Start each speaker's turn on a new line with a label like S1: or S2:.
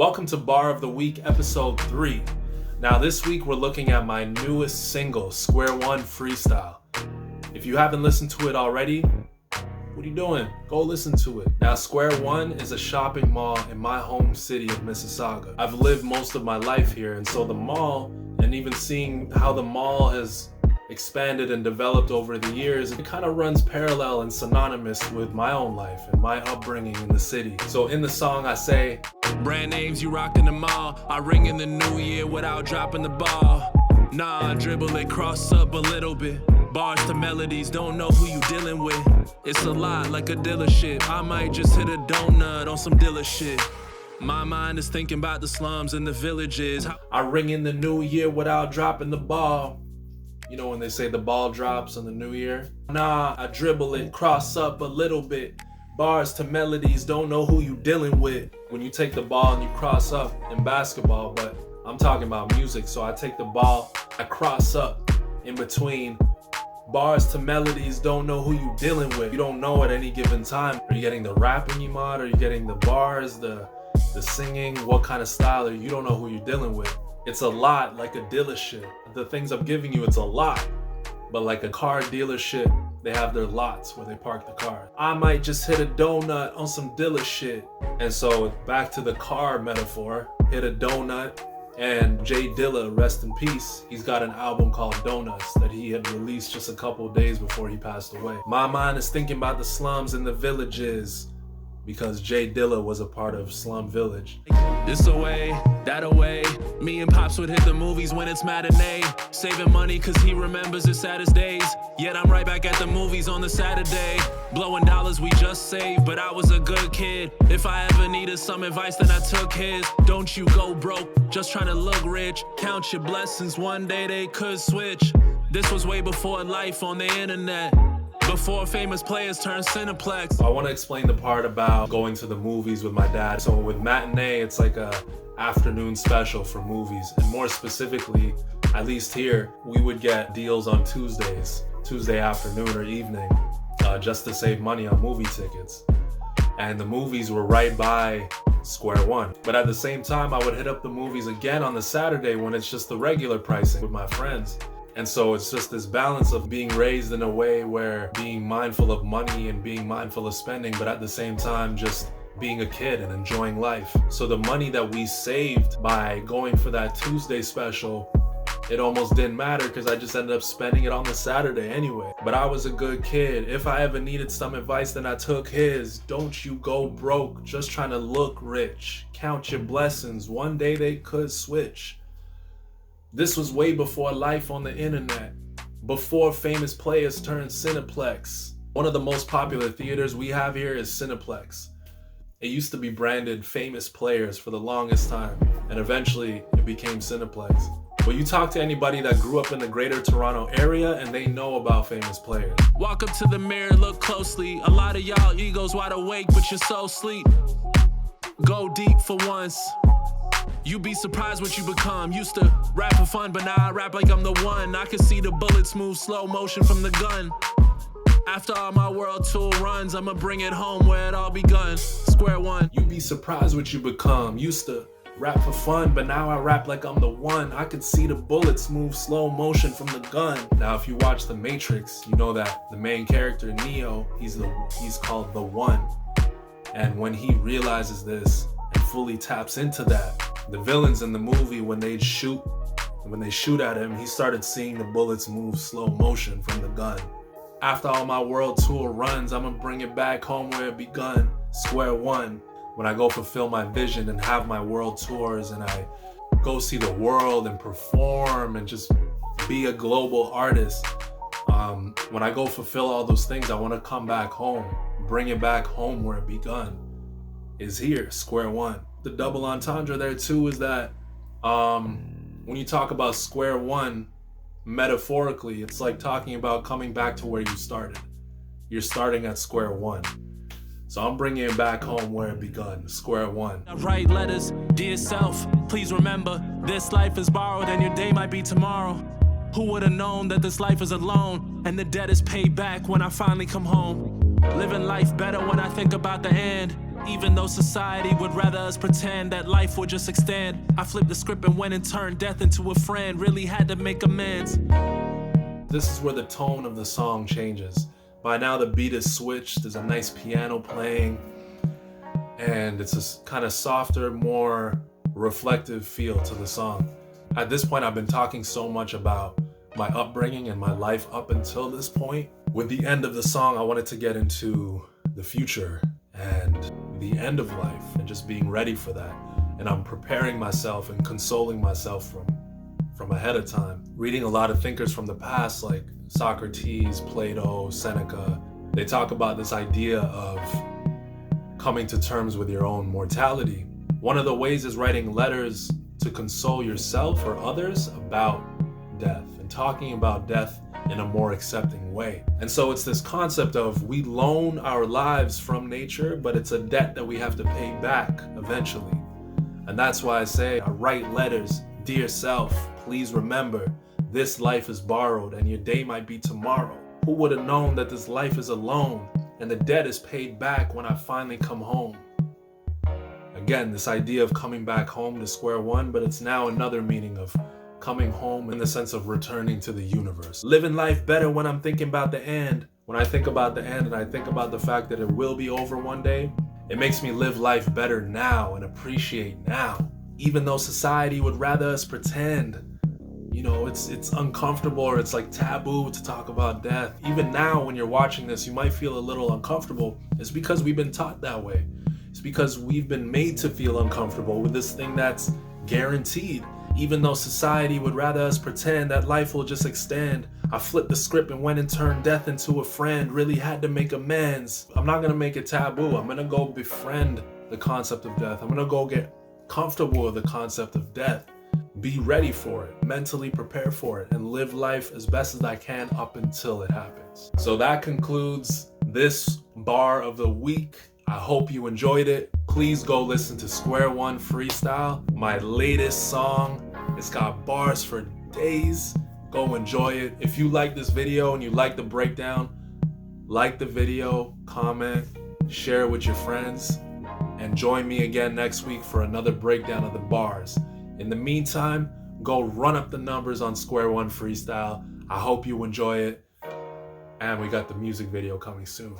S1: Welcome to Bar of the Week, episode 3. Now this week we're looking at my newest single, One Freestyle. If you haven't listened to it already, what are you doing? Go listen to it. Now Square One is a shopping mall in my home city of Mississauga. I've lived most of my life here, and so the mall, and even seeing how the mall has expanded and developed over the years, it kind of runs parallel and synonymous with my own life and my upbringing in the city. So in the song I say,
S2: brand names you rocked in the mall, I ring in the new year without dropping the ball. Nah, I dribble it, cross up a little bit. Bars to melodies, don't know who you dealing with. It's a lot like a dealership. I might just hit a donut on some dealer shit. My mind is thinking about the slums and the villages.
S1: I ring in the new year without dropping the ball. You know when they say the ball drops on the new year? Nah, I dribble it, cross up a little bit. Bars to melodies, don't know who you dealing with. When you take the ball and you cross up in basketball, but I'm talking about music, so I take the ball, I cross up in between. Bars to melodies, don't know who you dealing with. You don't know at any given time. Are you getting the rapping you mod? Are you getting the bars, the singing? What kind of style? You don't know who you're dealing with. It's a lot like a dealership. The things I'm giving you, it's a lot. But like a car dealership, they have their lots where they park the car. I might just hit a donut on some dealer shit. And so back to the car metaphor, hit a donut. And Jay Dilla, rest in peace, he's got an album called Donuts that he had released just a couple days before he passed away. My mind is thinking about the slums and the villages because Jay Dilla was a part of Slum Village.
S2: This away, that away. Me and Pops would hit the movies when it's matinee. Saving money cause he remembers his saddest days. Yet I'm right back at the movies on the Saturday. Blowing dollars we just saved, but I was a good kid. If I ever needed some advice, then I took his. Don't you go broke, just trying to look rich. Count your blessings, one day they could switch. This was way before life on the internet. Before famous players turned Cineplex.
S1: I want to explain the part about going to the movies with my dad. So with matinee, it's like a afternoon special for movies. And more specifically, at least here, we would get deals on Tuesdays, Tuesday afternoon or evening, just to save money on movie tickets. And the movies were right by Square One. But at the same time, I would hit up the movies again on the Saturday when it's just the regular pricing with my friends. And so it's just this balance of being raised in a way where being mindful of money and being mindful of spending, but at the same time just being a kid and enjoying life. So the money that we saved by going for that Tuesday special, it almost didn't matter because I just ended up spending it on the Saturday anyway. But I was a good kid. If I ever needed some advice, then I took his. Don't you go broke, just trying to look rich. Count your blessings, one day they could switch. This was way before life on the internet, before famous players turned Cineplex. One of the most popular theaters we have here is Cineplex. It used to be branded Famous Players for the longest time, and eventually it became Cineplex. But you talk to anybody that grew up in the greater Toronto area and they know about Famous Players.
S2: Walk up to the mirror, look closely. A lot of y'all egos wide awake, but you're so asleep. Go deep for once. You be surprised what you become. Used to rap for fun, but now I rap like I'm the one. I can see the bullets move slow motion from the gun. After all my world tour runs, I'ma bring it home where it all begun. Square One.
S1: You be surprised what you become. Used to rap for fun, but now I rap like I'm the one. I can see the bullets move slow motion from the gun. Now if you watch The Matrix, you know that the main character, Neo, he's called the One. And when he realizes this and fully taps into that, the villains in the movie, when they shoot at him, he started seeing the bullets move slow motion from the gun. After all my world tour runs, I'ma bring it back home where it begun. Square One. When I go fulfill my vision and have my world tours and I go see the world and perform and just be a global artist, when I go fulfill all those things, I want to come back home, bring it back home where it begun. Is here, Square One. The double entendre there too is that when you talk about Square One, metaphorically, it's like talking about coming back to where you started. You're starting at Square One. So I'm bringing it back home where it begun, Square One.
S2: I write letters, dear self, please remember, this life is borrowed and your day might be tomorrow. Who would have known that this life is alone and the debt is paid back when I finally come home? Living life better when I think about the end. Even though society would rather us pretend that life would just extend, I flipped the script and went and turned death into a friend. Really had to make amends.
S1: This is where the tone of the song changes. By now the beat is switched, there's a nice piano playing, and it's a kind of softer, more reflective feel to the song. At this point, I've been talking so much about my upbringing and my life up until this point. With the end of the song, I wanted to get into the future and the end of life and just being ready for that. And I'm preparing myself and consoling myself from ahead of time. Reading a lot of thinkers from the past like Socrates, Plato, Seneca, they talk about this idea of coming to terms with your own mortality. One of the ways is writing letters to console yourself or others about death and talking about death in a more accepting way. And so it's this concept of we loan our lives from nature, but it's a debt that we have to pay back eventually. And that's why I say I write letters. Dear self, please remember, this life is borrowed and your day might be tomorrow. Who would have known that this life is a loan and the debt is paid back when I finally come home? Again, this idea of coming back home to square one, but it's now another meaning of coming home in the sense of returning to the universe. Living life better when I'm thinking about the end. When I think about the end and I think about the fact that it will be over one day, it makes me live life better now and appreciate now. Even though society would rather us pretend, you know, it's uncomfortable or it's like taboo to talk about death. Even now when you're watching this, you might feel a little uncomfortable. It's because we've been taught that way. It's because we've been made to feel uncomfortable with this thing that's guaranteed. Even though society would rather us pretend that life will just extend, I flipped the script and went and turned death into a friend. Really had to make amends. I'm not gonna make it taboo. I'm gonna go befriend the concept of death. I'm gonna go get comfortable with the concept of death. Be ready for it, mentally prepare for it, and live life as best as I can up until it happens. So that concludes this bar of the week. I hope you enjoyed it. Please go listen to One Freestyle, my latest song. It's got bars for days. Go enjoy it. If you like this video and you like the breakdown, like the video, comment, share it with your friends, and join me again next week for another breakdown of the bars. In the meantime, go run up the numbers on One Freestyle. I hope you enjoy it. And we got the music video coming soon.